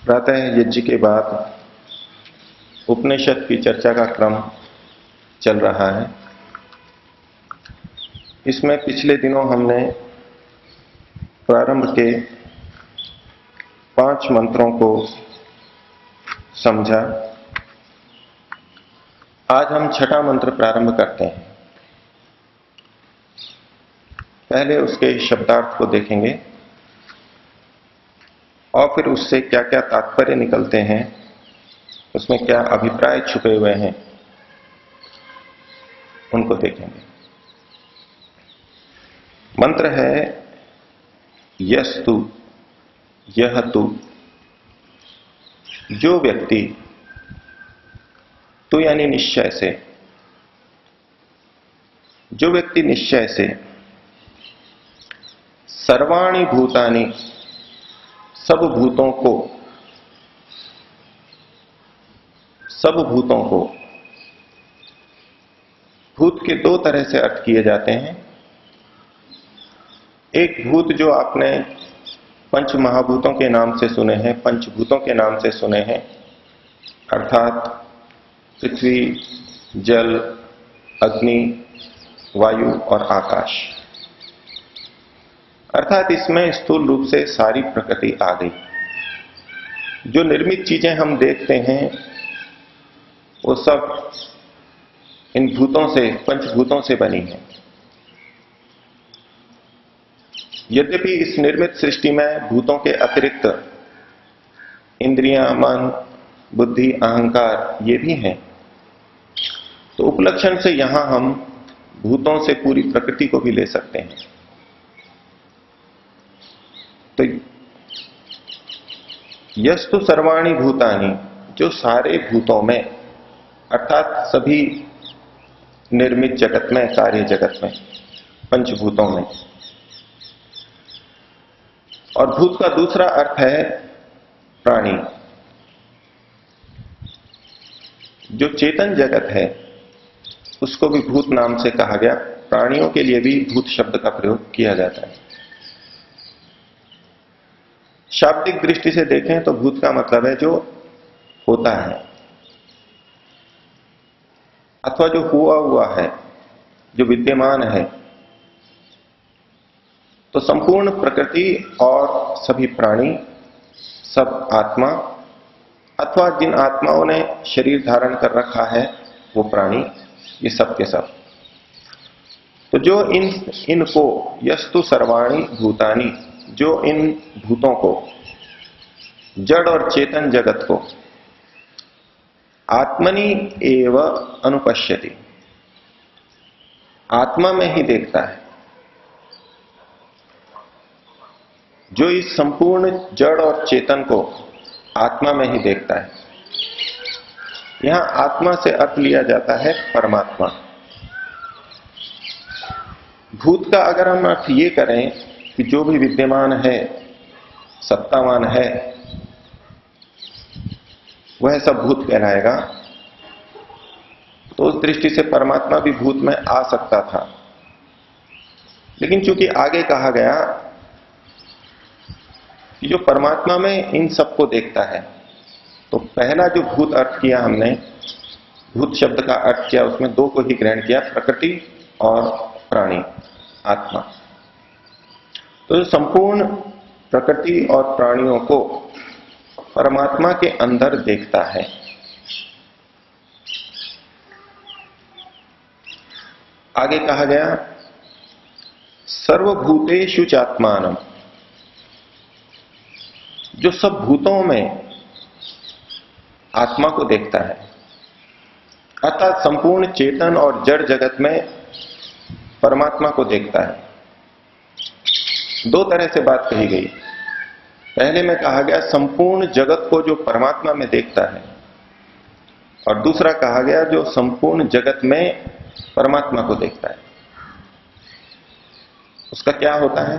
प्रातः यज्ञ के बाद उपनिषद की चर्चा का क्रम चल रहा है। इसमें पिछले दिनों हमने प्रारंभ के 5 मंत्रों को समझा। आज हम 6ठा मंत्र प्रारंभ करते हैं। पहले उसके शब्दार्थ को देखेंगे और फिर उससे क्या क्या तात्पर्य निकलते हैं, उसमें क्या अभिप्राय छुपे हुए हैं, उनको देखेंगे। मंत्र है यस्तु, यह तु। जो व्यक्ति, तु यानी निश्चय से, जो व्यक्ति निश्चय से सर्वाणि भूतानि, सब भूतों को, भूत के 2 तरह से अर्थ किए जाते हैं। एक भूत जो आपने पंच महाभूतों के नाम से सुने हैं, पंचभूतों के नाम से सुने हैं, अर्थात पृथ्वी, जल, अग्नि, वायु और आकाश। अर्थात इसमें स्थूल रूप से सारी प्रकृति आ गई। जो निर्मित चीजें हम देखते हैं वो सब इन भूतों से, पंचभूतों से बनी है। यद्यपि इस निर्मित सृष्टि में भूतों के अतिरिक्त इंद्रियां, मन, बुद्धि, अहंकार ये भी हैं, तो उपलक्षण से यहां हम भूतों से पूरी प्रकृति को भी ले सकते हैं। तो यस्तु सर्वाणि भूतानि, जो सारे भूतों में, अर्थात सभी निर्मित जगत में, कार्य जगत में, पंचभूतों में। और भूत का दूसरा अर्थ है प्राणी। जो चेतन जगत है उसको भी भूत नाम से कहा गया। प्राणियों के लिए भी भूत शब्द का प्रयोग किया जाता है। शाब्दिक दृष्टि से देखें तो भूत का मतलब है जो होता है अथवा जो हुआ है, जो विद्यमान है। तो संपूर्ण प्रकृति और सभी प्राणी, सब आत्मा, अथवा जिन आत्माओं ने शरीर धारण कर रखा है वो प्राणी, ये सब के सब। तो जो इनको यस्तु सर्वाणि भूतानि, जो इन भूतों को, जड़ और चेतन जगत को आत्मनि एव अनुपश्यति, आत्मा में ही देखता है। जो इस संपूर्ण जड़ और चेतन को आत्मा में ही देखता है। यहां आत्मा से अर्थ लिया जाता है परमात्मा। भूत का अगर हम अर्थ ये करें कि जो भी विद्यमान है, सत्तावान है, वह सब भूत कहलाएगा, तो उस दृष्टि से परमात्मा भी भूत में आ सकता था। लेकिन चूंकि आगे कहा गया कि जो परमात्मा में इन सबको देखता है, तो पहला जो भूत अर्थ किया हमने, भूत शब्द का अर्थ किया, उसमें दो को ही ग्रहण किया, प्रकृति और प्राणी, आत्मा। तो जो संपूर्ण प्रकृति और प्राणियों को परमात्मा के अंदर देखता है, आगे कहा गया सर्वभूतेषु चात्मानम, जो सब भूतों में आत्मा को देखता है, अर्थात संपूर्ण चेतन और जड़ जगत में परमात्मा को देखता है। दो तरह से बात कही गई। पहले में कहा गया संपूर्ण जगत को जो परमात्मा में देखता है, और दूसरा कहा गया जो संपूर्ण जगत में परमात्मा को देखता है। उसका क्या होता है,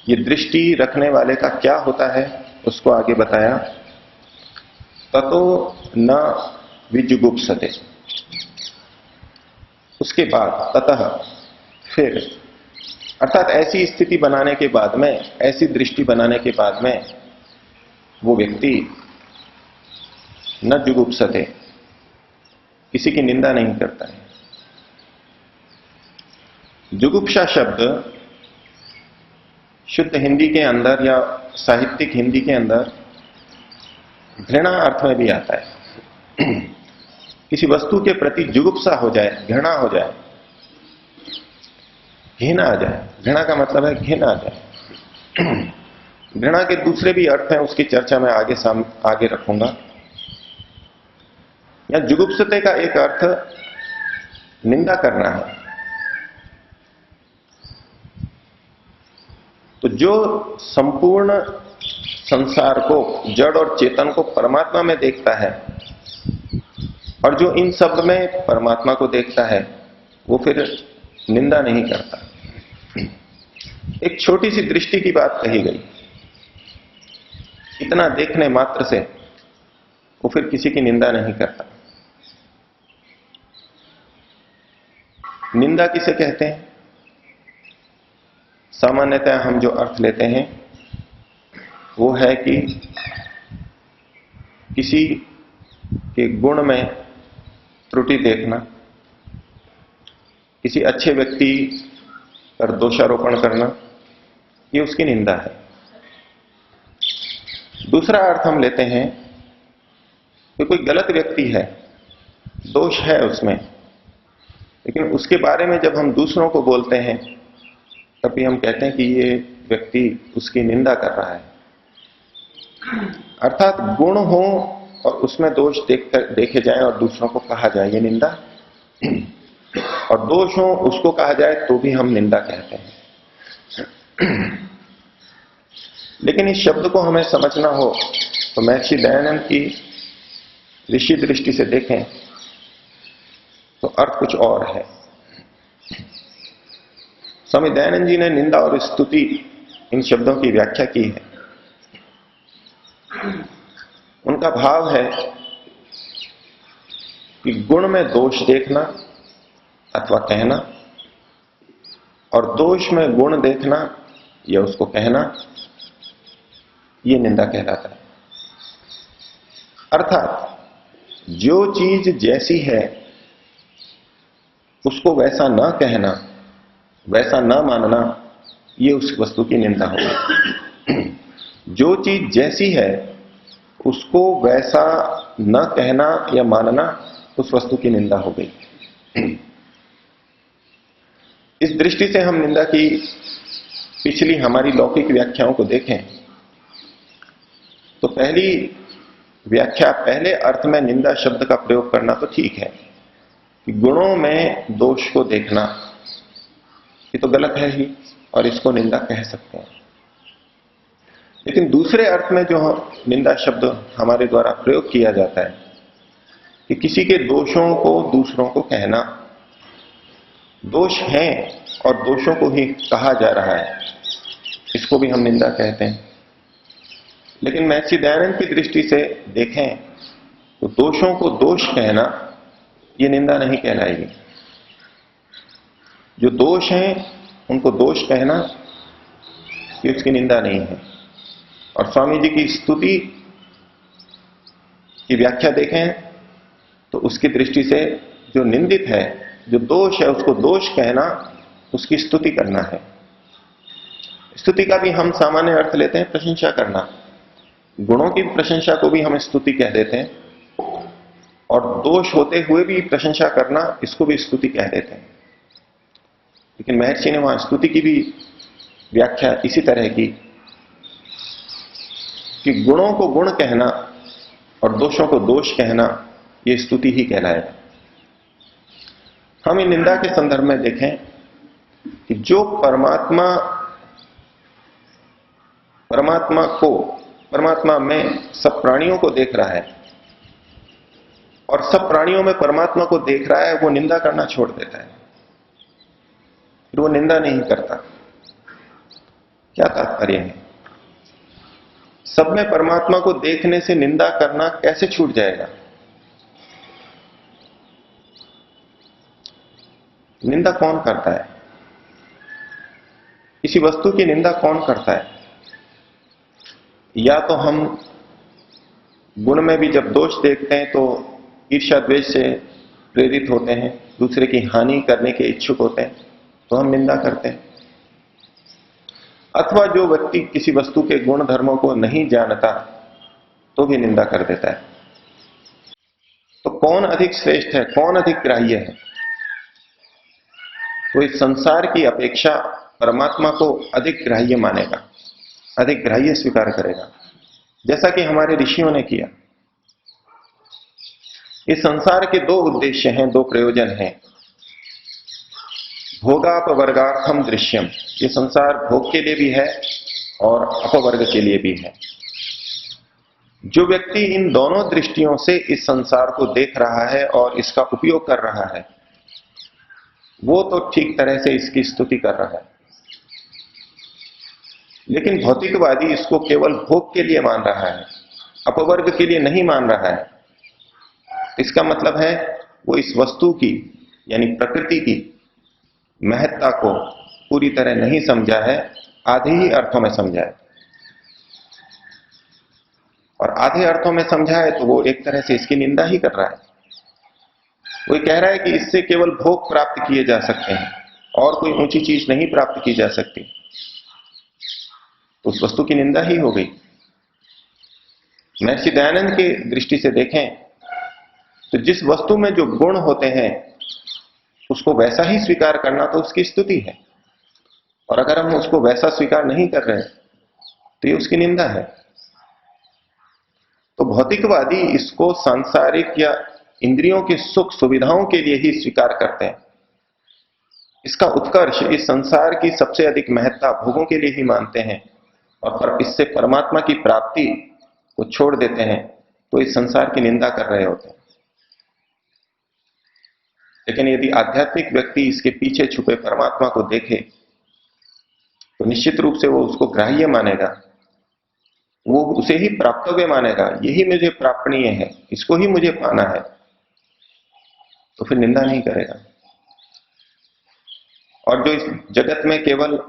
ये दृष्टि रखने वाले का क्या होता है, उसको आगे बताया। ततो न विजुगुप्सते, उसके बाद ततः, फिर, अर्थात ऐसी स्थिति बनाने के बाद में, ऐसी दृष्टि बनाने के बाद में वो व्यक्ति न जुगुप्सते, किसी की निंदा नहीं करता है। जुगुप्सा शब्द शुद्ध हिंदी के अंदर या साहित्यिक हिंदी के अंदर घृणा अर्थ में भी आता है। किसी वस्तु के प्रति जुगुप्सा हो जाए, घृणा हो जाए, घृणा आ जाए। घृणा का मतलब है घृणा आ जाए। घृणा के दूसरे भी अर्थ हैं, उसकी चर्चा मैं आगे रखूंगा। या जुगुप्सते का एक अर्थ निंदा करना है। तो जो संपूर्ण संसार को, जड़ और चेतन को परमात्मा में देखता है, और जो इन सब में परमात्मा को देखता है, वो फिर निंदा नहीं करता। एक छोटी सी दृष्टि की बात कही गई, इतना देखने मात्र से वो फिर किसी की निंदा नहीं करता। निंदा किसे कहते हैं? सामान्यतः हम जो अर्थ लेते हैं वो है कि किसी के गुण में त्रुटि देखना, किसी अच्छे व्यक्ति पर दोषारोपण करना, ये उसकी निंदा है। दूसरा अर्थ हम लेते हैं कि कोई गलत व्यक्ति है, दोष है उसमें, लेकिन उसके बारे में जब हम दूसरों को बोलते हैं तभी हम कहते हैं कि ये व्यक्ति उसकी निंदा कर रहा है। अर्थात गुण हो और उसमें दोष देखे जाए और दूसरों को कहा जाए, ये निंदा। और दोष हो उसको कहा जाए तो भी हम निंदा कहते हैं। लेकिन इस शब्द को हमें समझना हो तो महर्षि दयानंद की ऋषि दृष्टि से देखें तो अर्थ कुछ और है। स्वामी दयानंद जी ने निंदा और स्तुति, इन शब्दों की व्याख्या की है। उनका भाव है कि गुण में दोष देखना अथवा कहना, और दोष में गुण देखना या उसको कहना, ये निंदा कहलाता है। अर्थात जो चीज जैसी है उसको वैसा न कहना, वैसा न मानना, ये उस वस्तु की निंदा होगी। जो चीज जैसी है उसको वैसा न कहना या मानना, उस वस्तु की निंदा हो गई। इस दृष्टि से हम निंदा की पिछली हमारी लौकिक व्याख्याओं को देखें तो पहली व्याख्या, पहले अर्थ में निंदा शब्द का प्रयोग करना तो ठीक है कि गुणों में दोष को देखना, ये तो गलत है ही और इसको निंदा कह सकते हैं। लेकिन दूसरे अर्थ में जो निंदा शब्द हमारे द्वारा प्रयोग किया जाता है कि किसी के दोषों को दूसरों को कहना, दोष हैं और दोषों को ही कहा जा रहा है, इसको भी हम निंदा कहते हैं। लेकिन महर्षि दयानंद की दृष्टि से देखें तो दोषों को दोष कहना ये निंदा नहीं कहलाएगी। जो दोष हैं उनको दोष कहना ये उसकी निंदा नहीं है। और स्वामी जी की स्तुति की व्याख्या देखें तो उसकी दृष्टि से जो निंदित है, जो दोष है, उसको दोष कहना उसकी स्तुति करना है। स्तुति का भी हम सामान्य अर्थ लेते हैं प्रशंसा करना, गुणों की प्रशंसा को भी हम स्तुति कह देते हैं, और दोष होते हुए भी प्रशंसा करना इसको भी स्तुति कह देते हैं। लेकिन महर्षि ने वहां स्तुति की भी व्याख्या इसी तरह की कि गुणों को गुण कहना और दोषों को दोष कहना ये स्तुति ही कहलाएगा। हम इन निंदा के संदर्भ में देखें कि जो परमात्मा में सब प्राणियों को देख रहा है और सब प्राणियों में परमात्मा को देख रहा है, वो निंदा करना छोड़ देता है, फिर वो निंदा नहीं करता। क्या तात्पर्य है? सब में परमात्मा को देखने से निंदा करना कैसे छूट जाएगा? निंदा कौन करता है? किसी वस्तु की निंदा कौन करता है? या तो हम गुण में भी जब दोष देखते हैं तो ईर्ष्या द्वेष से प्रेरित होते हैं, दूसरे की हानि करने के इच्छुक होते हैं, तो हम निंदा करते हैं। अथवा जो व्यक्ति किसी वस्तु के गुण धर्मों को नहीं जानता तो भी निंदा कर देता है। तो कौन अधिक श्रेष्ठ है, कौन अधिक ग्राह्य है? तो इस संसार की अपेक्षा परमात्मा को अधिक ग्राह्य मानेगा, अधिक ग्राह्य स्वीकार करेगा, जैसा कि हमारे ऋषियों ने किया। इस संसार के दो उद्देश्य हैं, दो प्रयोजन हैं। भोगापवर्गार्थम दृश्यम, ये संसार भोग के लिए भी है और अपवर्ग के लिए भी है। जो व्यक्ति इन दोनों दृष्टियों से इस संसार को देख रहा है और इसका उपयोग कर रहा है, वो तो ठीक तरह से इसकी स्तुति कर रहा है। लेकिन भौतिकवादी इसको केवल भोग के लिए मान रहा है, अपवर्ग के लिए नहीं मान रहा है। इसका मतलब है वो इस वस्तु की यानी प्रकृति की महत्ता को पूरी तरह नहीं समझा है, आधे ही अर्थों में समझा है। और आधे अर्थों में समझा है तो वो एक तरह से इसकी निंदा ही कर रहा है। वो कह रहा है कि इससे केवल भोग प्राप्त किए जा सकते हैं और कोई ऊंची चीज नहीं प्राप्त की जा सकती, तो उस वस्तु की निंदा ही हो गई। महर्षि दयानंद की दृष्टि से देखें तो जिस वस्तु में जो गुण होते हैं उसको वैसा ही स्वीकार करना तो उसकी स्तुति है, और अगर हम उसको वैसा स्वीकार नहीं कर रहे तो ये उसकी निंदा है। तो भौतिकवादी इसको सांसारिक या इंद्रियों की सुख सुविधाओं के लिए ही स्वीकार करते हैं। इसका उत्कर्ष, इस संसार की सबसे अधिक महत्ता भोगों के लिए ही मानते हैं, और इससे परमात्मा की प्राप्ति को छोड़ देते हैं, तो इस संसार की निंदा कर रहे होते हैं। लेकिन यदि आध्यात्मिक व्यक्ति इसके पीछे छुपे परमात्मा को देखे तो निश्चित रूप से वो उसको ग्राह्य मानेगा, वो उसे ही प्राप्तव्य मानेगा। यही मुझे प्रापणीय है, इसको ही मुझे पाना है, तो फिर निंदा नहीं करेगा। और जो इस जगत में केवल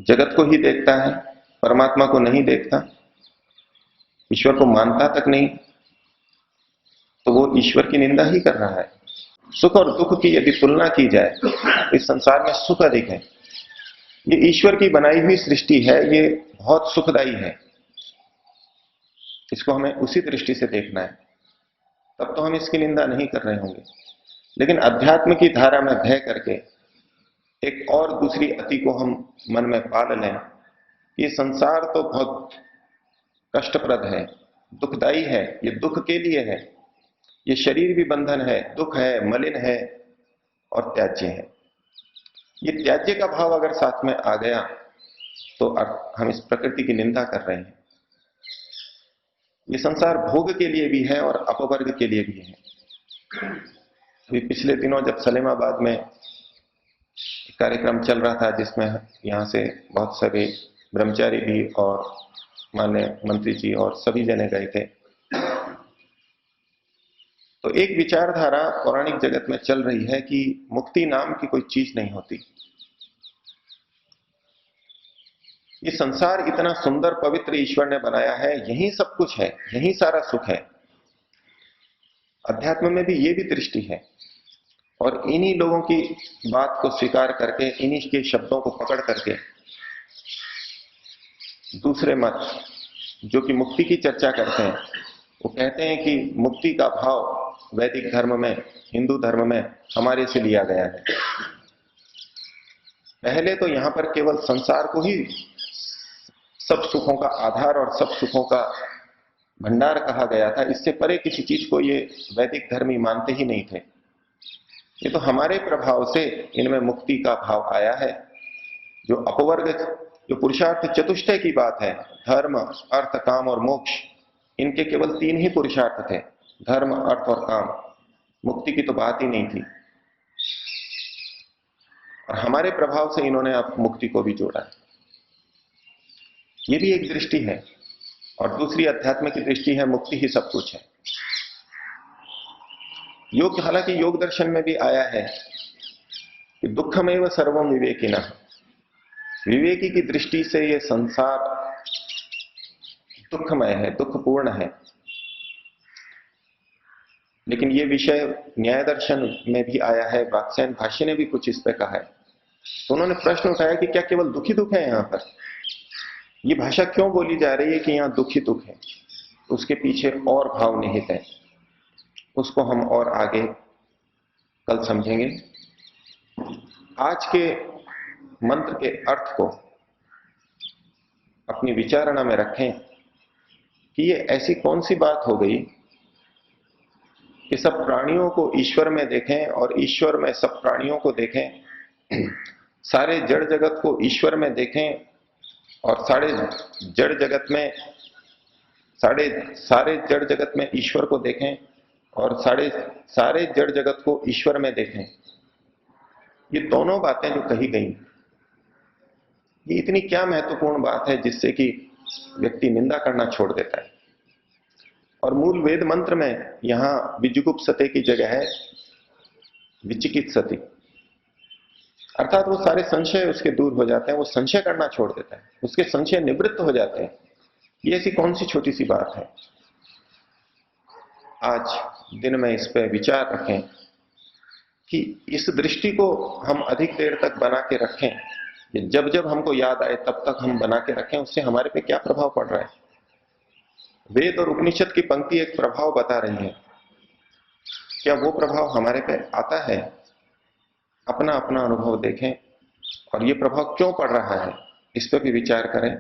जगत को ही देखता है, परमात्मा को नहीं देखता, ईश्वर को मानता तक नहीं, तो वो ईश्वर की निंदा ही कर रहा है। सुख और दुख की यदि तुलना की जाए तो इस संसार में सुख अधिक है। ये ईश्वर की बनाई हुई सृष्टि है, ये बहुत सुखदायी है, इसको हमें उसी दृष्टि से देखना है, तब तो हम इसकी निंदा नहीं कर रहे होंगे। लेकिन अध्यात्म की धारा में बह करके एक और दूसरी अति को हम मन में पाल लें, ये संसार तो बहुत कष्टप्रद है, दुखदायी है, ये दुख के लिए है, ये शरीर भी बंधन है, दुख है, मलिन है और त्याज्य है। ये त्याज्य का भाव अगर साथ में आ गया तो हम इस प्रकृति की निंदा कर रहे हैं। ये संसार भोग के लिए भी है और अपवर्ग के लिए भी है। अभी पिछले दिनों जब सलेमाबाद में कार्यक्रम चल रहा था जिसमें यहां से बहुत सारे ब्रह्मचारी भी और माननीय मंत्री जी और सभी जने गए थे। तो एक विचारधारा पौराणिक जगत में चल रही है कि मुक्ति नाम की कोई चीज नहीं होती। ये संसार इतना सुंदर पवित्र ईश्वर ने बनाया है, यही सब कुछ है, यही सारा सुख है। अध्यात्म में भी ये भी दृष्टि है और इन्हीं लोगों की बात को स्वीकार करके, इन्हीं के शब्दों को पकड़ करके दूसरे मत जो कि मुक्ति की चर्चा करते हैं, वो कहते हैं कि मुक्ति का भाव वैदिक धर्म में, हिंदू धर्म में हमारे से लिया गया है। पहले तो यहां पर केवल संसार को ही सब सुखों का आधार और सब सुखों का भंडार कहा गया था। इससे परे किसी चीज को ये वैदिक धर्मी मानते ही नहीं थे। ये तो हमारे प्रभाव से इनमें मुक्ति का भाव आया है। जो अपवर्ग, जो पुरुषार्थ चतुष्टय की बात है, धर्म अर्थ काम और मोक्ष, इनके केवल 3 ही पुरुषार्थ थे, धर्म अर्थ और काम। मुक्ति की तो बात ही नहीं थी। और हमारे प्रभाव से इन्होंने अब मुक्ति को भी जोड़ा है। ये भी एक दृष्टि है। और दूसरी अध्यात्म की दृष्टि है मुक्ति ही सब कुछ है। योग, हालांकि योग दर्शन में भी आया है कि दुखमेव सर्वम विवेकिनः, विवेकी की दृष्टि से ये संसार दुखमय है, दुखपूर्ण है। लेकिन ये विषय न्याय दर्शन में भी आया है, वात्स्यायन भाष्य ने भी कुछ इस पे कहा है। तो उन्होंने प्रश्न उठाया कि क्या केवल दुखी दुख है यहां पर? ये भाषा क्यों बोली जा रही है कि यहां दुखी दुख है? तो उसके पीछे और भाव निहित है, उसको हम और आगे कल समझेंगे। आज के मंत्र के अर्थ को अपनी विचारणा में रखें कि ये ऐसी कौन सी बात हो गई कि सब प्राणियों को ईश्वर में देखें और ईश्वर में सब प्राणियों को देखें, सारे जड़ जगत को ईश्वर में देखें और सारे जड़ जगत में सारे जड़ जगत में ईश्वर को देखें और सारे जड़ जगत को ईश्वर में देखें। ये दोनों बातें जो कही गई, ये इतनी क्या महत्वपूर्ण बात है जिससे कि व्यक्ति निंदा करना छोड़ देता है। और मूल वेद मंत्र में यहां विजुगुप्सते की जगह है विचिकित्सति, अर्थात वो सारे संशय उसके दूर हो जाते हैं, वो संशय करना छोड़ देता है, उसके संशय निवृत्त हो जाते हैं। ये ऐसी कौन सी छोटी सी बात है? आज दिन में इस पर विचार रखें कि इस दृष्टि को हम अधिक देर तक बना के रखें, जब जब हमको याद आए तब तक हम बना के रखें। उससे हमारे पे क्या प्रभाव पड़ रहा है? वेद और उपनिषद की पंक्ति एक प्रभाव बता रही है, क्या वो प्रभाव हमारे पे आता है? अपना अपना अनुभव देखें और ये प्रभाव क्यों पड़ रहा है, इस पर भी विचार करें।